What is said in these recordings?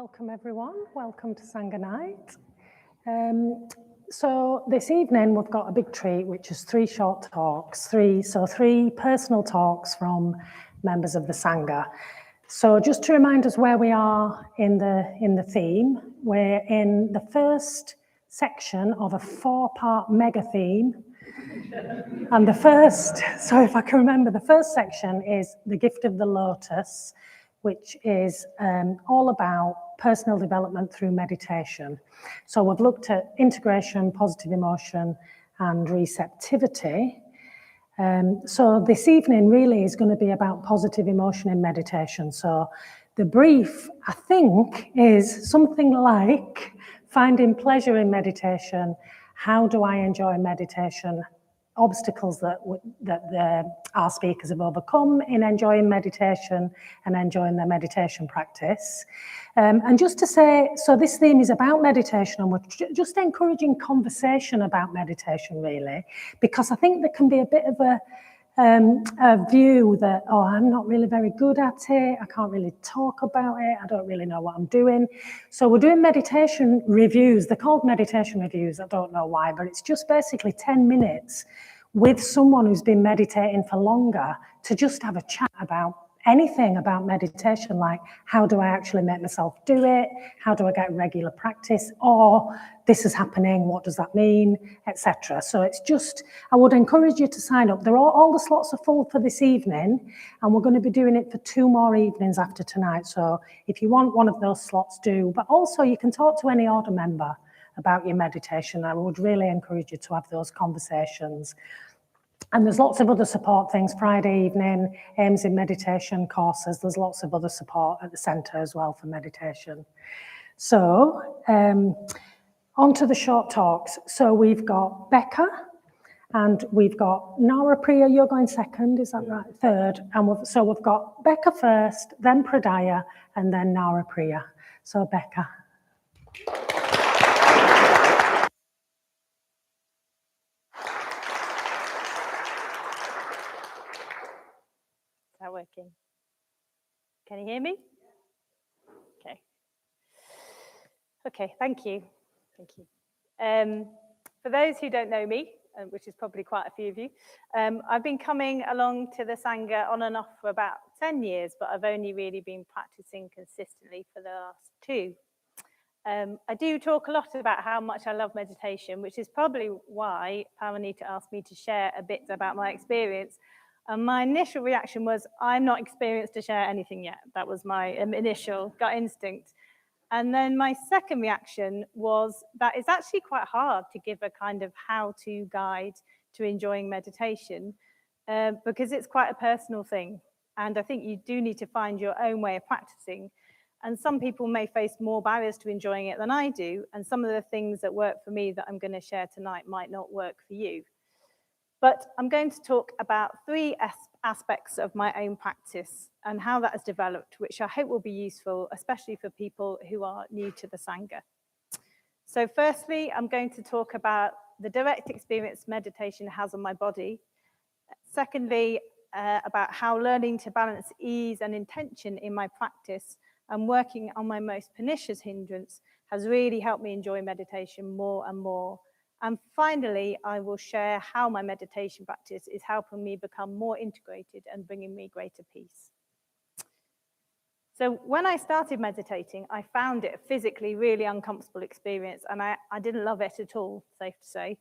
Welcome everyone, welcome to Sangha Night. So this evening we've got a big treat, which is three short talks, three personal talks from members of the Sangha. So just to remind us where we are in the theme, we're in the first section of a 4-part mega theme. And the first section is the gift of the lotus, which is all about personal development through meditation. So we've looked at integration, positive emotion, and receptivity. So this evening really is going to be about positive emotion in meditation. So the brief, I think, is something like finding pleasure in meditation. How do I enjoy meditation? Obstacles that our speakers have overcome in enjoying meditation and enjoying their meditation practice. And just to say, so this theme is about meditation, and we're just encouraging conversation about meditation, really, because I think there can be a bit of a view that, oh, I'm not really very good at it, I can't really talk about it, I don't really know what I'm doing. So we're doing meditation reviews. They're called meditation reviews, I don't know why, but it's just basically 10 minutes with someone who's been meditating for longer to just have a chat about anything about meditation, like how do I actually make myself do it? How do I get regular practice? Or this is happening, what does that mean? Etc. So it's just, I would encourage you to sign up. All the slots are full for this evening, and we're going to be doing it for 2 more evenings after tonight. So if you want one of those slots, do. But also you can talk to any order member about your meditation. I would really encourage you to have those conversations. And there's lots of other support things. Friday evening, aims in meditation courses. There's lots of other support at the centre as well for meditation. So on to the short talks. So we've got Becca, and we've got Nara Priya. You're going second, is that right? Third. And we've got Becca first, then Pradaya, and then Nara Priya. So Becca. Is that working? Can you hear me? Okay. Okay, thank you. Thank you. For those who don't know me, which is probably quite a few of you, I've been coming along to the Sangha on and off for about 10 years, but I've only really been practicing consistently for the last 2. I do talk a lot about how much I love meditation, which is probably why Pavanita asked me to share a bit about my experience. And my initial reaction was, I'm not experienced to share anything yet. That was my initial gut instinct. And then my second reaction was that it's actually quite hard to give a kind of how-to guide to enjoying meditation because it's quite a personal thing. And I think you do need to find your own way of practicing. And some people may face more barriers to enjoying it than I do. And some of the things that work for me that I'm going to share tonight might not work for you. But I'm going to talk about 3 aspects of my own practice and how that has developed, which I hope will be useful, especially for people who are new to the Sangha. So firstly, I'm going to talk about the direct experience meditation has on my body. Secondly, about how learning to balance ease and intention in my practice and working on my most pernicious hindrance has really helped me enjoy meditation more and more. And finally, I will share how my meditation practice is helping me become more integrated and bringing me greater peace. So when I started meditating, I found it a physically really uncomfortable experience, and I didn't love it at all, safe to say.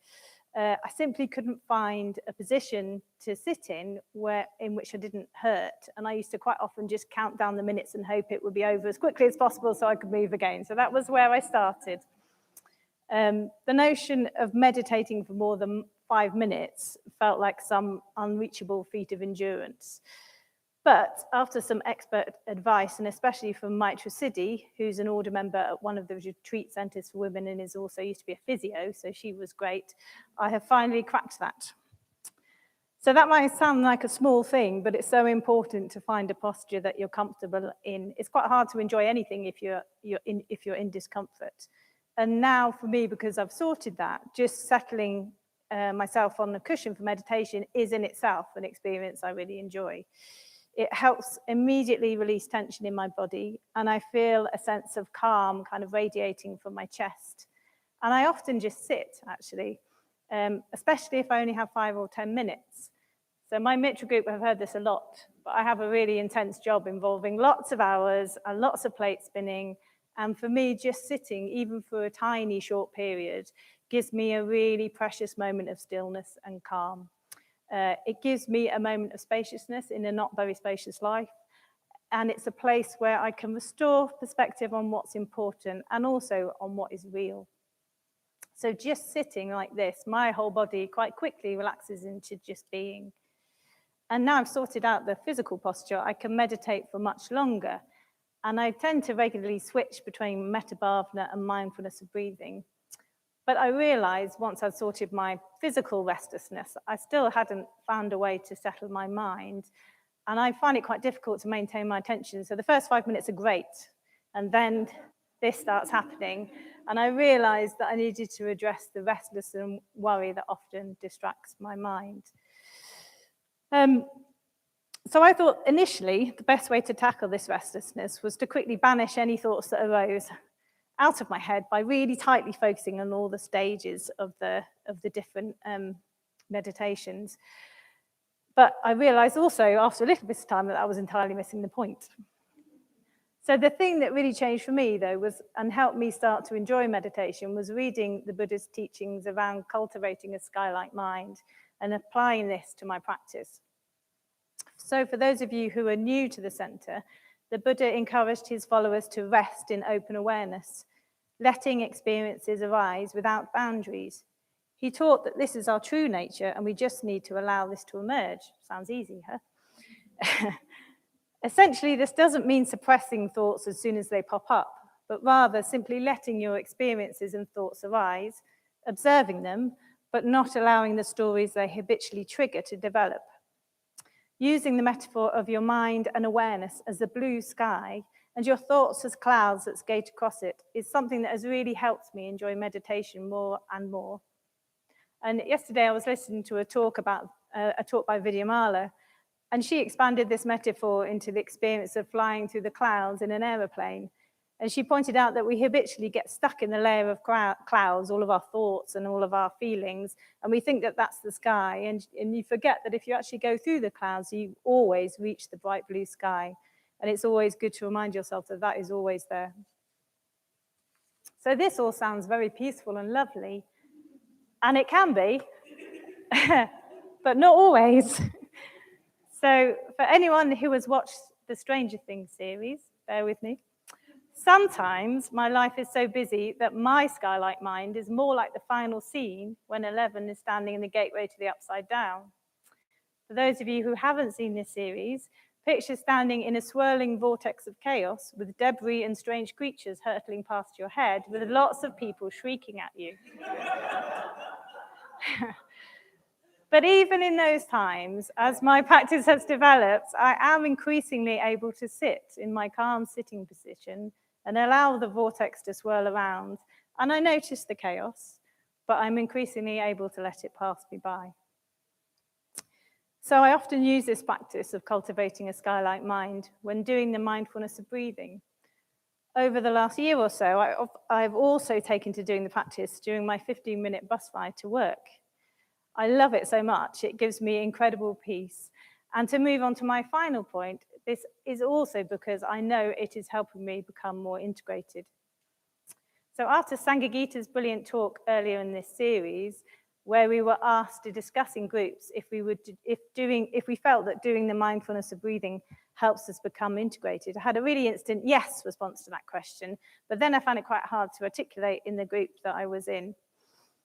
I simply couldn't find a position to sit in which I didn't hurt. And I used to quite often just count down the minutes and hope it would be over as quickly as possible so I could move again. So that was where I started. The notion of meditating for more than 5 minutes felt like some unreachable feat of endurance. But after some expert advice, and especially from Maitra Siddhi, who's an order member at one of the retreat centres for women and is also used to be a physio, so she was great, I have finally cracked that. So that might sound like a small thing, but it's so important to find a posture that you're comfortable in. It's quite hard to enjoy anything if you're in discomfort. And now for me, because I've sorted that, just settling myself on the cushion for meditation is in itself an experience I really enjoy. It helps immediately release tension in my body, and I feel a sense of calm kind of radiating from my chest. And I often just sit, actually, especially if I only have 5 or 10 minutes. So my Mitra group have heard this a lot, but I have a really intense job involving lots of hours and lots of plate spinning. And for me, just sitting, even for a tiny short period, gives me a really precious moment of stillness and calm. It gives me a moment of spaciousness in a not very spacious life. And it's a place where I can restore perspective on what's important and also on what is real. So just sitting like this, my whole body quite quickly relaxes into just being. And now I've sorted out the physical posture, I can meditate for much longer. And I tend to regularly switch between metta bhavana and mindfulness of breathing. But I realized once I'd sorted my physical restlessness, I still hadn't found a way to settle my mind. And I find it quite difficult to maintain my attention. So the first 5 minutes are great. And then this starts happening. And I realized that I needed to address the restlessness and worry that often distracts my mind. So I thought initially the best way to tackle this restlessness was to quickly banish any thoughts that arose out of my head by really tightly focusing on all the stages of the different meditations. But I realized also after a little bit of time that I was entirely missing the point. So the thing that really changed for me, though, was and helped me start to enjoy meditation was reading the Buddhist teachings around cultivating a sky-like mind and applying this to my practice. So for those of you who are new to the center, the Buddha encouraged his followers to rest in open awareness, letting experiences arise without boundaries. He taught that this is our true nature and we just need to allow this to emerge. Sounds easy, huh? Essentially, this doesn't mean suppressing thoughts as soon as they pop up, but rather simply letting your experiences and thoughts arise, observing them, but not allowing the stories they habitually trigger to develop. Using the metaphor of your mind and awareness as the blue sky and your thoughts as clouds that skate across it is something that has really helped me enjoy meditation more and more. And yesterday I was listening to a talk by Vidyamala, and she expanded this metaphor into the experience of flying through the clouds in an aeroplane. And she pointed out that we habitually get stuck in the layer of clouds, all of our thoughts and all of our feelings, and we think that that's the sky. And you forget that if you actually go through the clouds, you always reach the bright blue sky. And it's always good to remind yourself that that is always there. So this all sounds very peaceful and lovely, and it can be, but not always. So for anyone who has watched the Stranger Things series, bear with me. Sometimes my life is so busy that my sky-like mind is more like the final scene when Eleven is standing in the gateway to the Upside Down. For those of you who haven't seen this series, picture standing in a swirling vortex of chaos with debris and strange creatures hurtling past your head with lots of people shrieking at you. But even in those times, as my practice has developed, I am increasingly able to sit in my calm sitting position and allow the vortex to swirl around. And I notice the chaos, but I'm increasingly able to let it pass me by. So I often use this practice of cultivating a sky-like mind when doing the mindfulness of breathing. Over the last year or so, I've also taken to doing the practice during my 15-minute bus ride to work. I love it so much, it gives me incredible peace. And to move on to my final point, this is also because I know it is helping me become more integrated. So after Sangha Gita's brilliant talk earlier in this series, where we were asked to discuss in groups if we felt that doing the mindfulness of breathing helps us become integrated, I had a really instant yes response to that question, but then I found it quite hard to articulate in the group that I was in.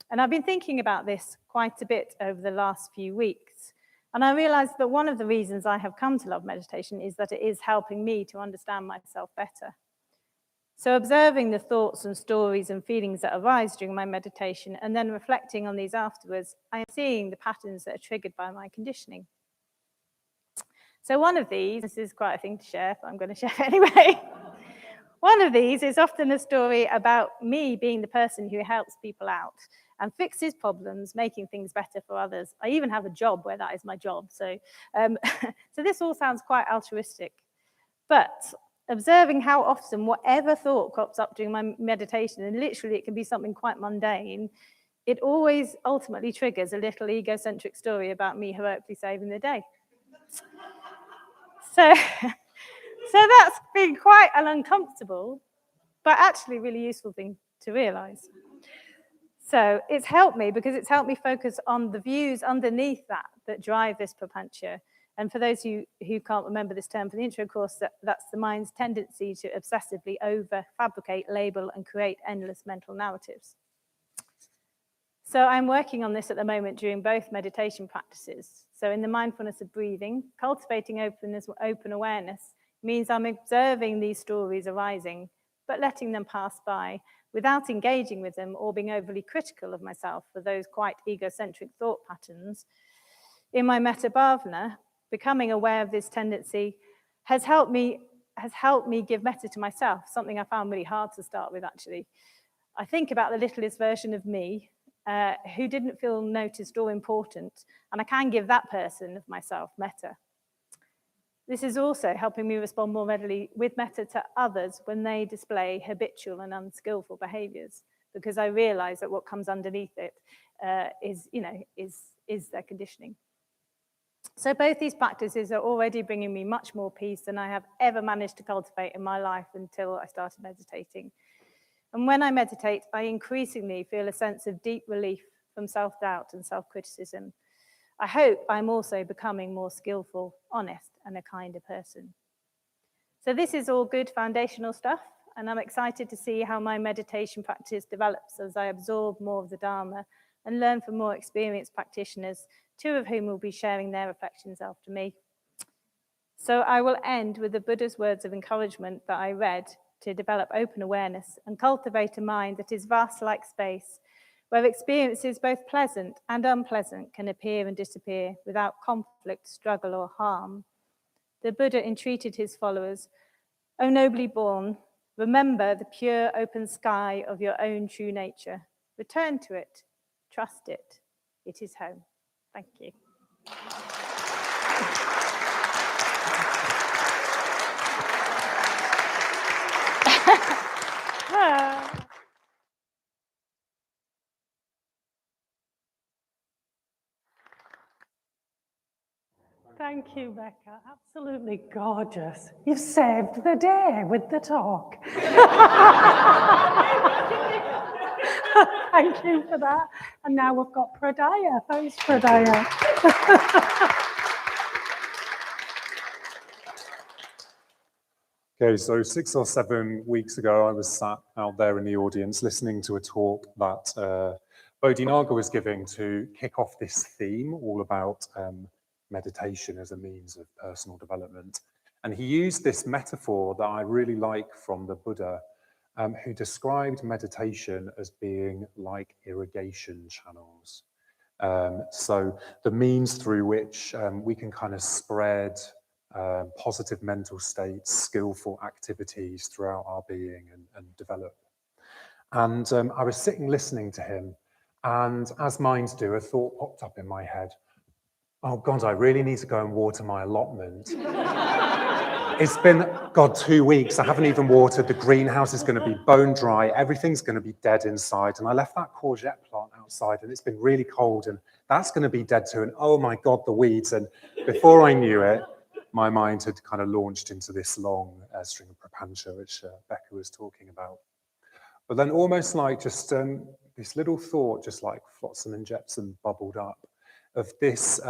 And I've been thinking about this quite a bit over the last few weeks. And I realized that one of the reasons I have come to love meditation is that it is helping me to understand myself better. So observing the thoughts and stories and feelings that arise during my meditation and then reflecting on these afterwards, I am seeing the patterns that are triggered by my conditioning. So one of these, this is quite a thing to share, but I'm going to share it anyway. One of these is often a story about me being the person who helps people out and fixes problems, making things better for others. I even have a job where that is my job. So, so this all sounds quite altruistic. But observing how often whatever thought crops up during my meditation, and literally it can be something quite mundane, it always ultimately triggers a little egocentric story about me heroically saving the day. So that's been quite an uncomfortable, but actually really useful thing to realize. So it's helped me because it's helped me focus on the views underneath that drive this propensia. And for those who can't remember this term for the intro course, that's the mind's tendency to obsessively over-fabricate, label, and create endless mental narratives. So I'm working on this at the moment during both meditation practices. So in the mindfulness of breathing, cultivating open awareness means I'm observing these stories arising, but letting them pass by without engaging with them or being overly critical of myself for those quite egocentric thought patterns. In my metta bhavana, becoming aware of this tendency has helped me give metta to myself, something I found really hard to start with, actually. I think about the littlest version of me who didn't feel noticed or important, and I can give that person of myself metta. This is also helping me respond more readily with metta to others when they display habitual and unskillful behaviors, because I realize that what comes underneath it is their conditioning. So both these practices are already bringing me much more peace than I have ever managed to cultivate in my life until I started meditating. And when I meditate, I increasingly feel a sense of deep relief from self-doubt and self-criticism. I hope I'm also becoming more skillful, honest, and a kinder person. So this is all good foundational stuff, and I'm excited to see how my meditation practice develops as I absorb more of the Dharma and learn from more experienced practitioners, two of whom will be sharing their reflections after me. So I will end with the Buddha's words of encouragement that I read to develop open awareness and cultivate a mind that is vast like space, where experiences both pleasant and unpleasant can appear and disappear without conflict, struggle, or harm. The Buddha entreated his followers, "O nobly born, remember the pure open sky of your own true nature. Return to it, trust it. It is home." Thank you. Thank you, Becca. Absolutely gorgeous. You've saved the day with the talk. Thank you for that. And now we've got Pradaya. Thanks, Pradaya. Okay, so 6 or 7 weeks ago, I was sat out there in the audience listening to a talk that Bodhinaga was giving to kick off this theme all about meditation as a means of personal development. And he used this metaphor that I really like from the Buddha, who described meditation as being like irrigation channels. So the means through which we can kind of spread positive mental states, skillful activities throughout our being and develop. And I was sitting listening to him, and as minds do, a thought popped up in my head. Oh God, I really need to go and water my allotment. It's been, 2 weeks. I haven't even watered. The greenhouse is going to be bone dry. Everything's going to be dead inside. And I left that courgette plant outside, and it's been really cold, and that's going to be dead too. And oh my God, the weeds. And before I knew it, my mind had kind of launched into this long string of prapancha, which Becca was talking about. But then almost like just this little thought, just like flotsam and jetsam, bubbled up of this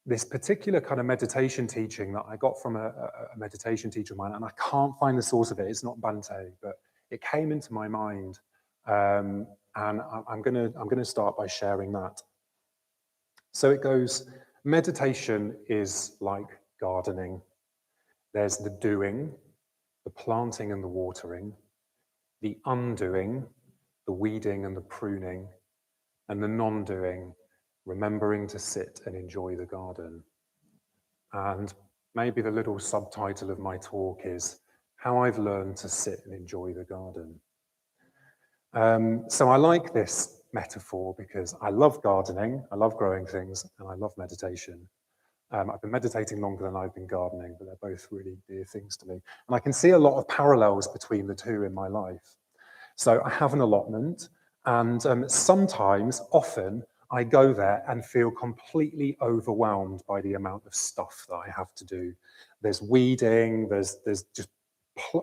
this particular kind of meditation teaching that I got from a meditation teacher of mine, and I can't find the source of it. It's not Bhante, but it came into my mind, and I'm gonna start by sharing that. So it goes: meditation is like gardening. There's the doing, the planting and the watering, the undoing, the weeding and the pruning, and the non-doing, remembering to sit and enjoy the garden. And maybe the little subtitle of my talk is How I've Learned to Sit and Enjoy the Garden. So I like this metaphor because I love gardening, I love growing things, and I love meditation. I've been meditating longer than I've been gardening, but they're both really dear things to me. And I can see a lot of parallels between the two in my life. So I have an allotment, and sometimes, often, I go there and feel completely overwhelmed by the amount of stuff that I have to do. There's weeding, there's just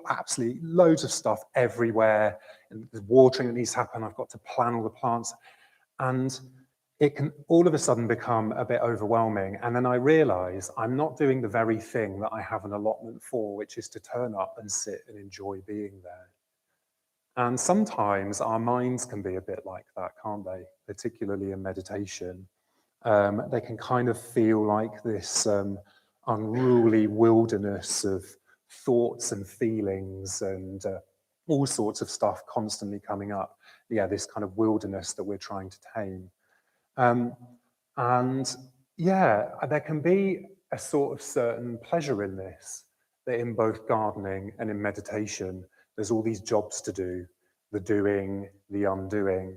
absolutely loads of stuff everywhere, and there's watering that needs to happen. I've got to plan all the plants, and it can all of a sudden become a bit overwhelming. And then I realize I'm not doing the very thing that I have an allotment for, which is to turn up and sit and enjoy being there. And sometimes our minds can be a bit like that, can't they? Particularly in meditation. They can kind of feel like this unruly wilderness of thoughts and feelings and all sorts of stuff constantly coming up. Yeah, this kind of wilderness that we're trying to tame. And yeah, there can be a sort of certain pleasure in this, that in both gardening and in meditation, there's all these jobs to do, the doing, the undoing,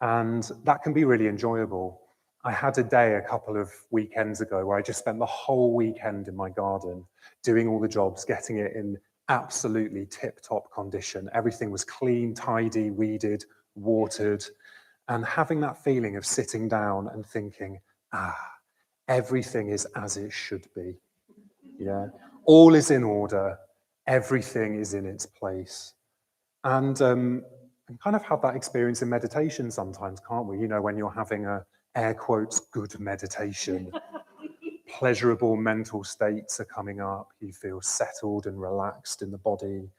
and that can be really enjoyable. I had a day a couple of weekends ago where I just spent the whole weekend in my garden doing all the jobs, getting it in absolutely tip-top condition. Everything was clean, tidy, weeded, watered, and having that feeling of sitting down and thinking, everything is as it should be. Yeah, all is in order, everything is in its place. And kind of have that experience in meditation sometimes, can't we? You know, when you're having a, air quotes, good meditation, pleasurable mental states are coming up, you feel settled and relaxed in the body,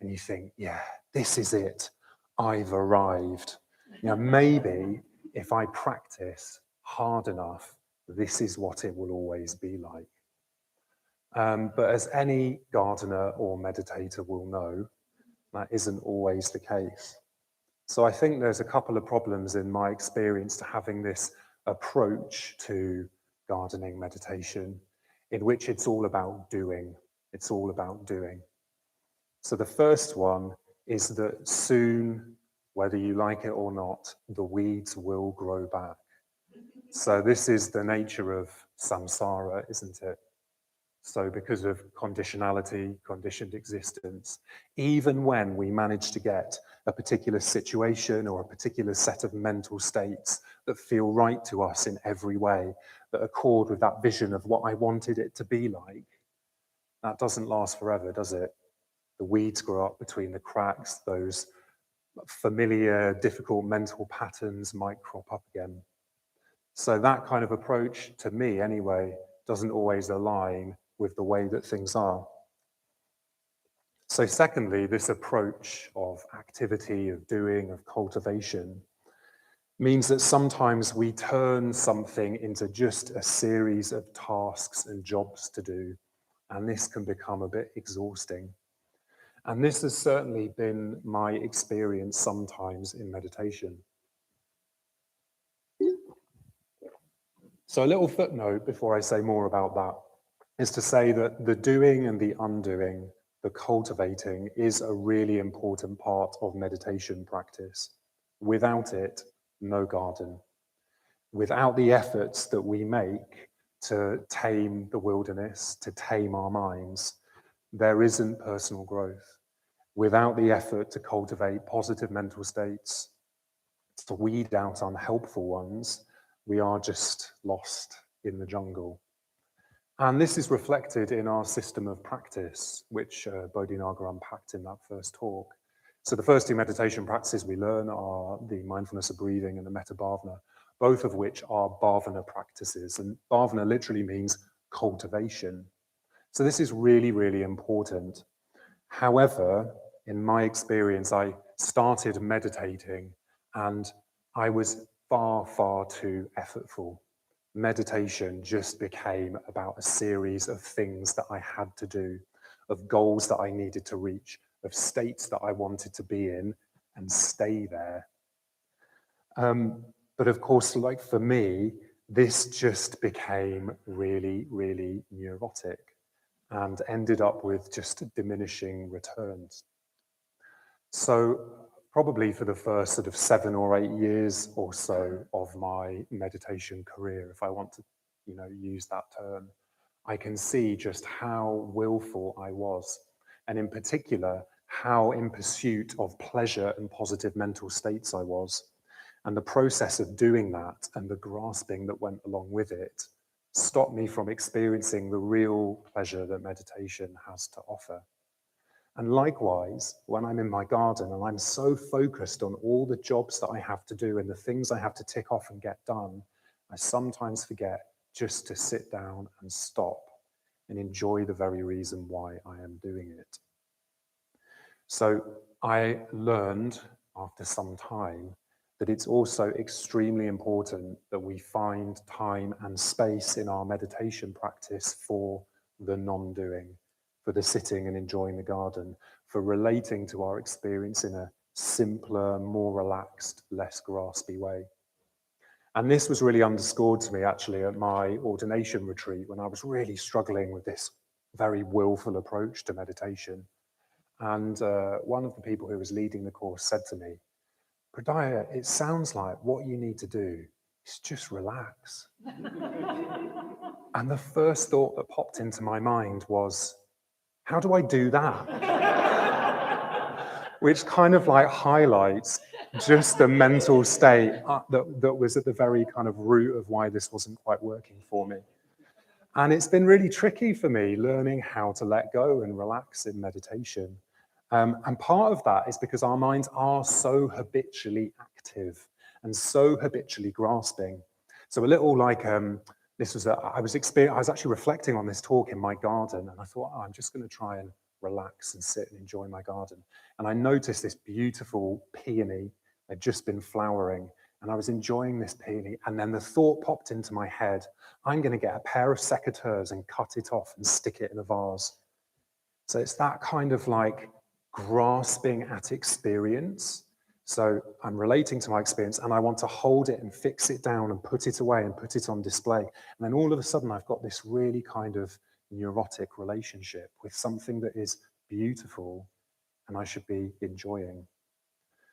and you think, yeah, this is it, I've arrived. You know, maybe if I practice hard enough, this is what it will always be like. But as any gardener or meditator will know, that isn't always the case. So I think there's a couple of problems in my experience to having this approach to gardening meditation, in which it's all about doing. It's all about doing. So the first one is that soon, whether you like it or not, the weeds will grow back. So this is the nature of samsara, isn't it? So because of conditionality, conditioned existence, even when we manage to get a particular situation or a particular set of mental states that feel right to us in every way, that accord with that vision of what I wanted it to be like, that doesn't last forever, does it? The weeds grow up between the cracks, those familiar, difficult mental patterns might crop up again. So that kind of approach, to me anyway, doesn't always align with the way that things are. So secondly, this approach of activity, of doing, of cultivation, means that sometimes we turn something into just a series of tasks and jobs to do, and this can become a bit exhausting. And this has certainly been my experience sometimes in meditation. So a little footnote before I say more about that is to say that the doing and the undoing, the cultivating, is a really important part of meditation practice. Without it, no garden. Without the efforts that we make to tame the wilderness, to tame our minds, there isn't personal growth. Without the effort to cultivate positive mental states, to weed out unhelpful ones, we are just lost in the jungle. And this is reflected in our system of practice, which Bodhinaga unpacked in that first talk. So the first two meditation practices we learn are the mindfulness of breathing and the metta bhavana, both of which are bhavana practices. And bhavana literally means cultivation. So this is really, really important. However, in my experience, I started meditating and I was far, far too effortful. Meditation just became about a series of things that I had to do, of goals that I needed to reach, of states that I wanted to be in and stay there. But of course, like for me, this just became really, really neurotic and ended up with just diminishing returns. So probably for the first sort of 7 or 8 years or so of my meditation career, if I want to, use that term, I can see just how willful I was, and in particular, how in pursuit of pleasure and positive mental states I was. And the process of doing that and the grasping that went along with it stopped me from experiencing the real pleasure that meditation has to offer. And likewise, when I'm in my garden and I'm so focused on all the jobs that I have to do and the things I have to tick off and get done, I sometimes forget just to sit down and stop and enjoy the very reason why I am doing it. So I learned after some time that it's also extremely important that we find time and space in our meditation practice for the non-doing, for the sitting and enjoying the garden, for relating to our experience in a simpler, more relaxed, less graspy way. And this was really underscored to me actually at my ordination retreat when I was really struggling with this very willful approach to meditation. And one of the people who was leading the course said to me, "Pradaya, it sounds like what you need to do is just relax." And the first thought that popped into my mind was, how do I do that? Which kind of like highlights just the mental state that was at the very kind of root of why this wasn't quite working for me. And it's been really tricky for me learning how to let go and relax in meditation. And part of that is because our minds are so habitually active and so habitually grasping. So a little like I was actually reflecting on this talk in my garden, and I thought, I'm just going to try and relax and sit and enjoy my garden. And I noticed this beautiful peony had just been flowering, and I was enjoying this peony. And then the thought popped into my head, I'm going to get a pair of secateurs and cut it off and stick it in a vase. So it's that kind of like grasping at experience. So I'm relating to my experience and I want to hold it and fix it down and put it away and put it on display. And then all of a sudden I've got this really kind of neurotic relationship with something that is beautiful and I should be enjoying.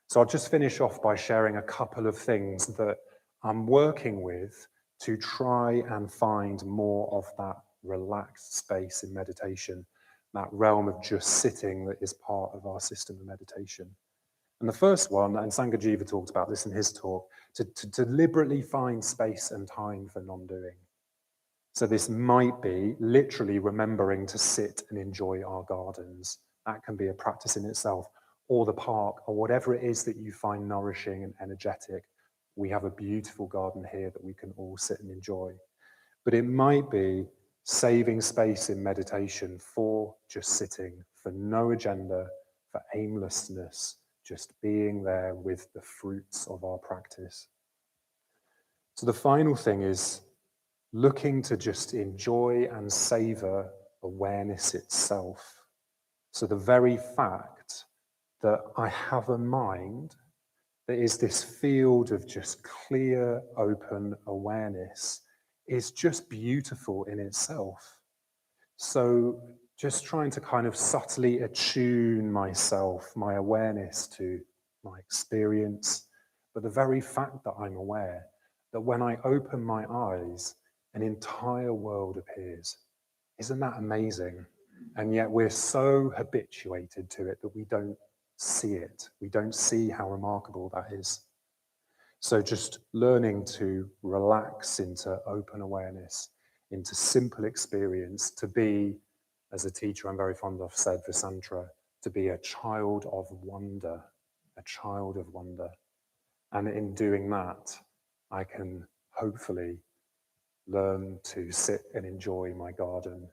So I'll just finish off by sharing a couple of things that I'm working with to try and find more of that relaxed space in meditation, that realm of just sitting that is part of our system of meditation. And the first one, and Sangha Jiva talked about this in his talk, to deliberately find space and time for non-doing. So this might be literally remembering to sit and enjoy our gardens. That can be a practice in itself, or the park, or whatever it is that you find nourishing and energetic. We have a beautiful garden here that we can all sit and enjoy. But it might be saving space in meditation for just sitting, for no agenda, for aimlessness, just being there with the fruits of our practice. So the final thing is looking to just enjoy and savor awareness itself. So the very fact that I have a mind that is this field of just clear, open awareness is just beautiful in itself. So just trying to kind of subtly attune myself, my awareness to my experience, but the very fact that I'm aware that when I open my eyes, an entire world appears. Isn't that amazing? And yet we're so habituated to it that we don't see it. We don't see how remarkable that is. So just learning to relax into open awareness, into simple experience, to be, as a teacher I'm very fond of said, Vasantra, to be a child of wonder, a child of wonder. And in doing that, I can hopefully learn to sit and enjoy my garden,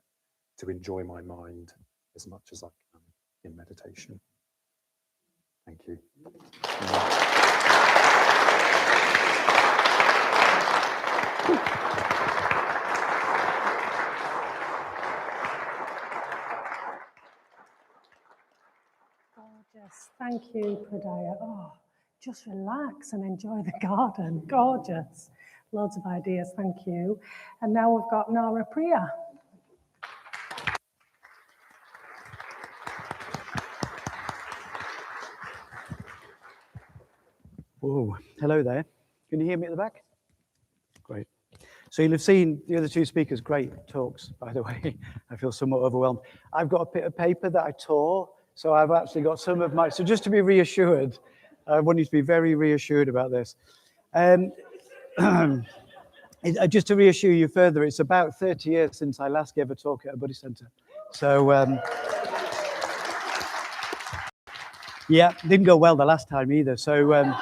to enjoy my mind as much as I can in meditation. Thank you. Gorgeous. Thank you, Pradaya. Oh, just relax and enjoy the garden. Gorgeous. Loads of ideas. Thank you. And now we've got Nara Priya. Whoa, hello there. Can you hear me at the back? Great. So you'll have seen the other two speakers, great talks, by the way. I feel somewhat overwhelmed. I've got a bit of paper that I tore, so I've actually got some of my, so just to be reassured, I want you to be very reassured about this. Just to reassure you further, it's about 30 years since I last gave a talk at a Buddhist Centre. So, yeah, didn't go well the last time either. So,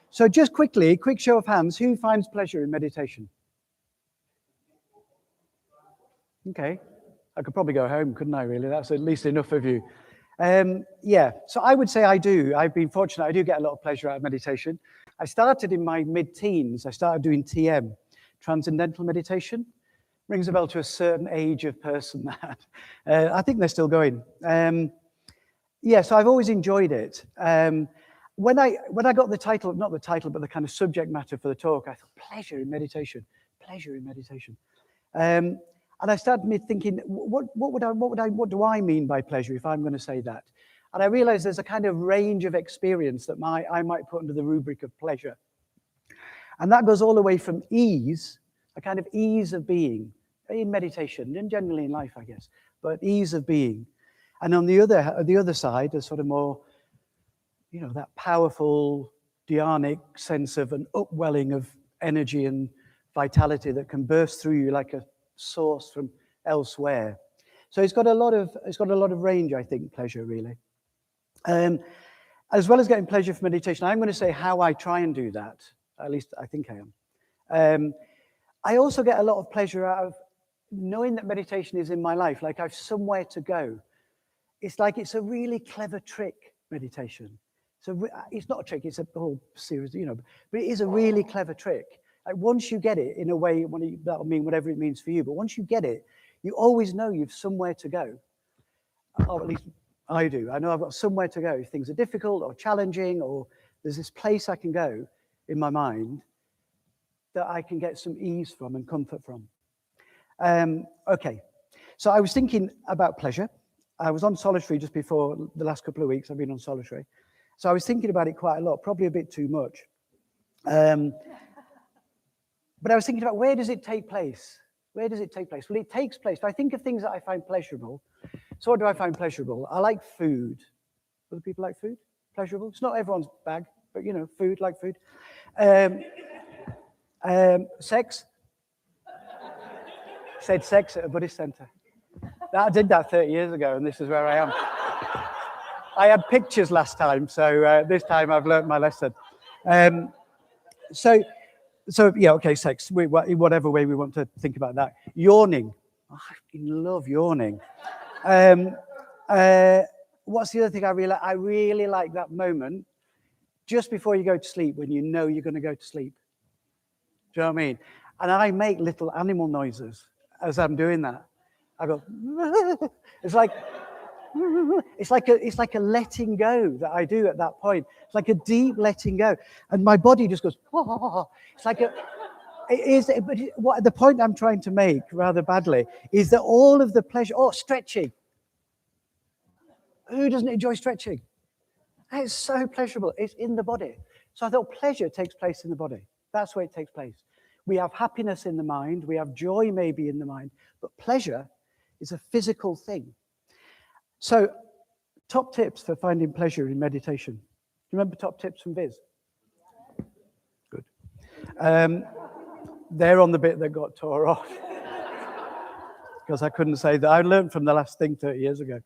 so just quickly, quick show of hands, who finds pleasure in meditation? Okay, I could probably go home, couldn't I, really? That's at least enough of you. Yeah, so I would say I do. I've been fortunate. I do get a lot of pleasure out of meditation. I started in my mid-teens. I started doing TM, Transcendental Meditation. Rings a bell to a certain age of person, that. I think they're still going. Yeah, so I've always enjoyed it. When I got the title, not the title, but the kind of subject matter for the talk, I thought, pleasure in meditation, pleasure in meditation. And I started thinking, what do I mean by pleasure if I'm going to say that? And I realized there's a kind of range of experience that I might put under the rubric of pleasure. And that goes all the way from ease, a kind of ease of being in meditation and generally in life, I guess, but ease of being. And on the other side, there's sort of more, you know, that powerful dhyanic sense of an upwelling of energy and vitality that can burst through you like a source from elsewhere. So it's got a lot of range, I think, pleasure really. As well as getting pleasure from meditation, I'm going to say how I try and do that. At least I think I am. I also get a lot of pleasure out of knowing that meditation is in my life, like I've somewhere to go. It's like it's a really clever trick, meditation. So it's not a trick, it's a whole series, you know, but it is a really clever trick. Like once you get it in a way, that'll mean whatever it means for you, but once you get it, you always know you've somewhere to go. Or at least I do. I know I've got somewhere to go. If things are difficult or challenging, or there's this place I can go in my mind that I can get some ease from and comfort from. Okay, so I was thinking about pleasure. I was on solitary just before the last couple of weeks. I've been on solitary. So I was thinking about it quite a lot, probably a bit too much. But I was thinking about, where does it take place? Where does it take place? Well, it takes place. If I think of things that I find pleasurable, so what do I find pleasurable? I like food. Other people like food? Pleasurable? It's not everyone's bag, but you know, food, like food. Sex. Said sex at a Buddhist Centre. I did that 30 years ago, and this is where I am. I had pictures last time, so this time I've learned my lesson. So yeah, okay, sex, whatever way we want to think about that. Yawning. Oh, I love yawning. What's the other thing I really like that moment just before you go to sleep, when you know you're going to go to sleep. Do you know what I mean? And I make little animal noises as I'm doing that. I go, it's like a letting go that I do at that point. It's like a deep letting go, and my body just goes. Oh. It's like but the point I'm trying to make rather badly is that all of the pleasure. Oh, stretching. Who doesn't enjoy stretching? It's so pleasurable. It's in the body. So I thought pleasure takes place in the body. That's where it takes place. We have happiness in the mind. We have joy maybe in the mind, but pleasure is a physical thing. So, top tips for finding pleasure in meditation. Do you remember top tips from Viz? Good. They're on the bit that got tore off. Because I couldn't say that. I learned from the last thing 30 years ago.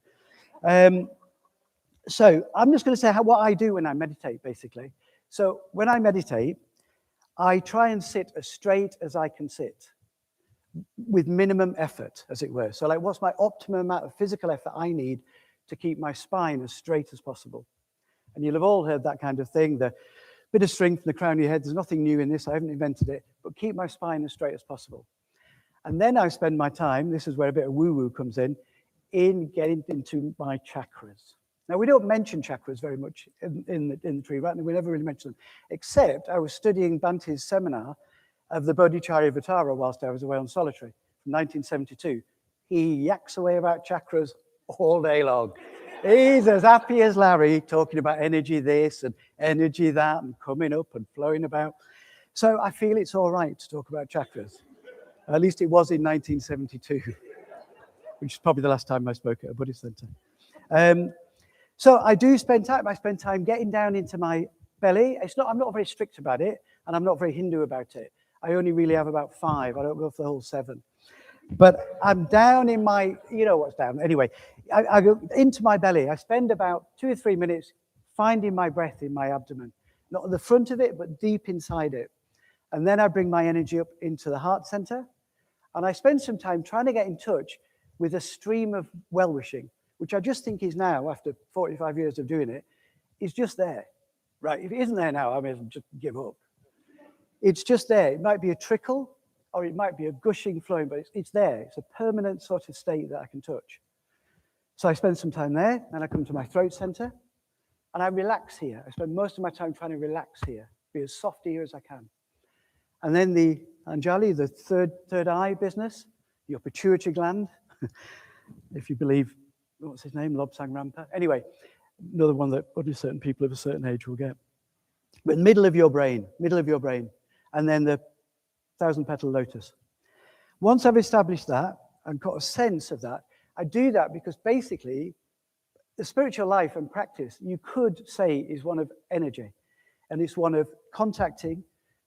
So, I'm just going to say what I do when I meditate, basically. So, when I meditate, I try and sit as straight as I can sit, with minimum effort, as it were. So like, what's my optimum amount of physical effort I need to keep my spine as straight as possible? And you'll have all heard that kind of thing, the bit of strength in the crown of your head. There's nothing new in this, I haven't invented it, but keep my spine as straight as possible. And then I spend my time, this is where a bit of woo-woo comes in getting into my chakras. Now, we don't mention chakras very much in the tree, right? We never really mention them, except I was studying Bante's seminar of the Bodhicharyavatara whilst I was away on solitary from 1972. He yaks away about chakras all day long. He's as happy as Larry, talking about energy this and energy that and coming up and flowing about. So I feel it's all right to talk about chakras. At least it was in 1972, which is probably the last time I spoke at a Buddhist centre. So I do spend time. I spend time getting down into my belly. I'm not very strict about it, and I'm not very Hindu about it. I only really have about 5. I don't go for the whole 7. But I'm down in my, you know what's down. Anyway, I go into my belly. I spend about 2 or 3 minutes finding my breath in my abdomen. Not at the front of it, but deep inside it. And then I bring my energy up into the heart center. And I spend some time trying to get in touch with a stream of well-wishing, which I just think is now, after 45 years of doing it, is just there. Right? If it isn't there now, I may as well just give up. It's just there. It might be a trickle, or it might be a gushing, flowing, but it's there. It's a permanent sort of state that I can touch. So I spend some time there, then I come to my throat center, and I relax here. I spend most of my time trying to relax here, be as soft here as I can. And then the Anjali, the third eye business, your pituitary gland, if you believe, what's his name, Lobsang Rampa. Anyway, another one that only certain people of a certain age will get. But middle of your brain, and then the 1,000-petal lotus. Once I've established that and got a sense of that, I do that because basically the spiritual life and practice, you could say, is one of energy. And it's one of contacting,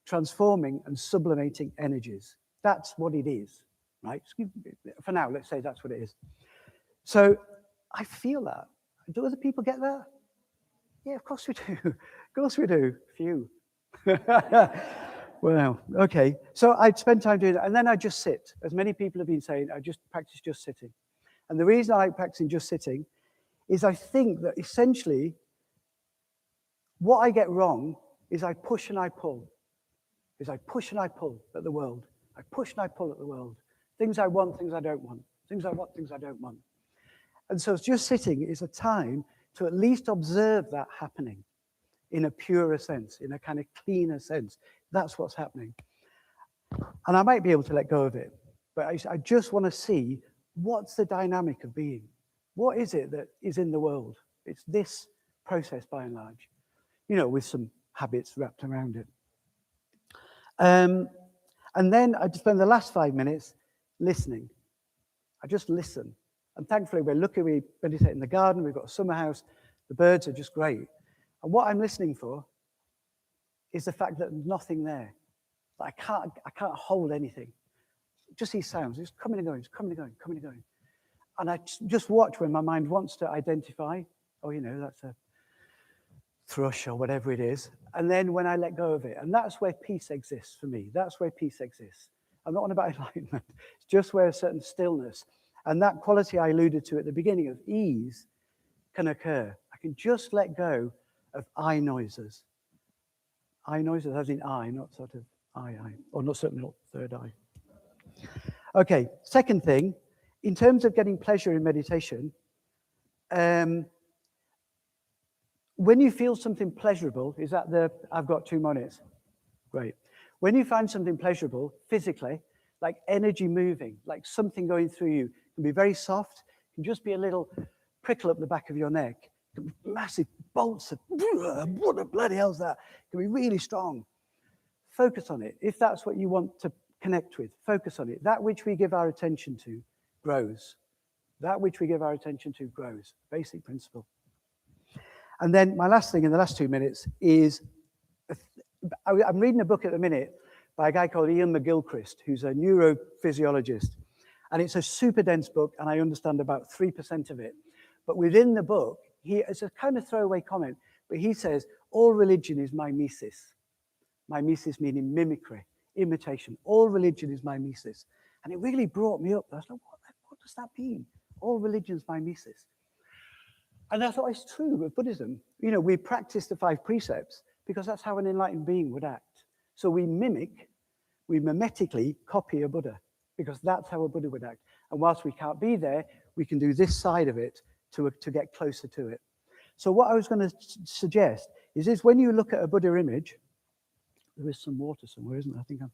transforming, and sublimating energies. That's what it is, right? For now, let's say that's what it is. So I feel that. Do other people get that? Yeah, of course we do. Of course we do. Few. Well, okay. So I'd spend time doing that, and then I just sit. As many people have been saying, I just practice just sitting. And the reason I like practicing just sitting is I think that essentially what I get wrong is I push and I pull. I push and I pull at the world. I push and I pull at the world. Things I want, things I don't want. Things I want, things I don't want. And so just sitting is a time to at least observe that happening in a purer sense, in a kind of cleaner sense. That's what's happening. And I might be able to let go of it, but I just want to see what's the dynamic of being. What is it that is in the world? It's this process by and large, you know, with some habits wrapped around it. And then I spend the last 5 minutes listening. I just listen. And thankfully, we meditate in the garden. We've got a summer house. The birds are just great. And what I'm listening for is the fact that there's nothing there. I can't hold anything. Just these sounds, just coming and going, just coming and going, coming and going. And I just watch when my mind wants to identify, oh, you know, that's a thrush or whatever it is. And then when I let go of it, and that's where peace exists for me. That's where peace exists. I'm not on about enlightenment. It's just where a certain stillness and that quality I alluded to at the beginning of ease can occur. I can just let go of eye noises. Eye noises as in eye, not sort of eye, or not certainly not third eye. Okay, second thing, in terms of getting pleasure in meditation, when you feel something pleasurable, is that I've got 2 minutes? Great. When you find something pleasurable physically, like energy moving, like something going through you, it can be very soft, it can just be a little prickle up the back of your neck, it can be massive bolts of, what the bloody hell's that? It can be really strong. Focus on it. If that's what you want to connect with, focus on it. That which we give our attention to grows. That which we give our attention to grows. Basic principle. And then my last thing in the last 2 minutes is, I'm reading a book at the minute by a guy called Ian McGilchrist, who's a neurophysiologist. And it's a super dense book, and I understand about 3% of it. But within the book, it's a kind of throwaway comment, but he says, all religion is mimesis. Mimesis meaning mimicry, imitation. All religion is mimesis. And it really brought me up. I was like, what does that mean? All religion is mimesis. And I thought it's true with Buddhism. You know, we practice the 5 precepts because that's how an enlightened being would act. So we mimetically copy a Buddha because that's how a Buddha would act. And whilst we can't be there, we can do this side of it to get closer to it. So what I was going to suggest is when you look at a Buddha image, there is some water somewhere, isn't there? I think I'm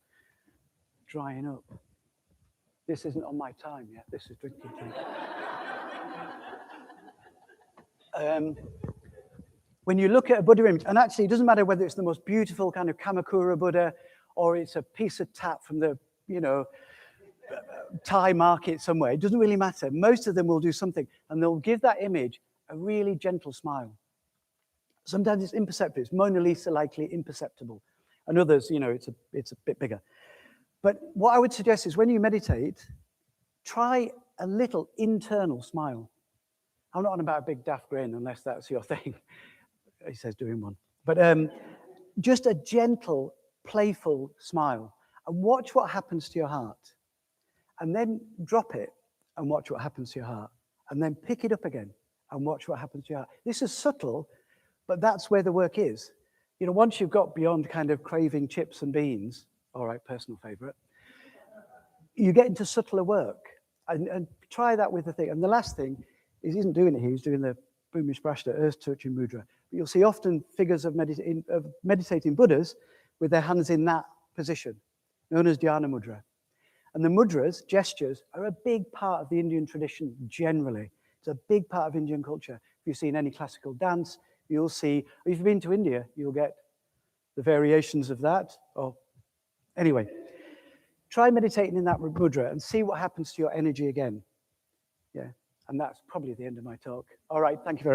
drying up. This isn't on my time yet. This is drinking time. When you look at a Buddha image, and actually it doesn't matter whether it's the most beautiful kind of Kamakura Buddha or it's a piece of tat from the, Thai market somewhere, it doesn't really matter. Most of them will do something and they'll give that image a really gentle smile. Sometimes it's imperceptible. It's Mona Lisa likely imperceptible. And others, it's a bit bigger. But what I would suggest is when you meditate, try a little internal smile. I'm not on about a big daft grin unless that's your thing. He says doing one. But just a gentle, playful smile. And watch what happens to your heart. And then drop it and watch what happens to your heart. And then pick it up again and watch what happens to your heart. This is subtle, but that's where the work is. Once you've got beyond kind of craving chips and beans, all right, personal favorite, you get into subtler work. And try that with the thing. And the last thing is, he isn't doing it here, he's doing the Bhumisprashta, earth-touching mudra. But you'll see often figures of meditating Buddhas with their hands in that position, known as dhyana mudra. And the mudras, gestures, are a big part of the Indian tradition generally. It's a big part of Indian culture. If you've seen any classical dance, you'll see, if you've been to India, you'll get the variations of that. Anyway, try meditating in that mudra and see what happens to your energy again. Yeah, and that's probably the end of my talk. All right, thank you very much.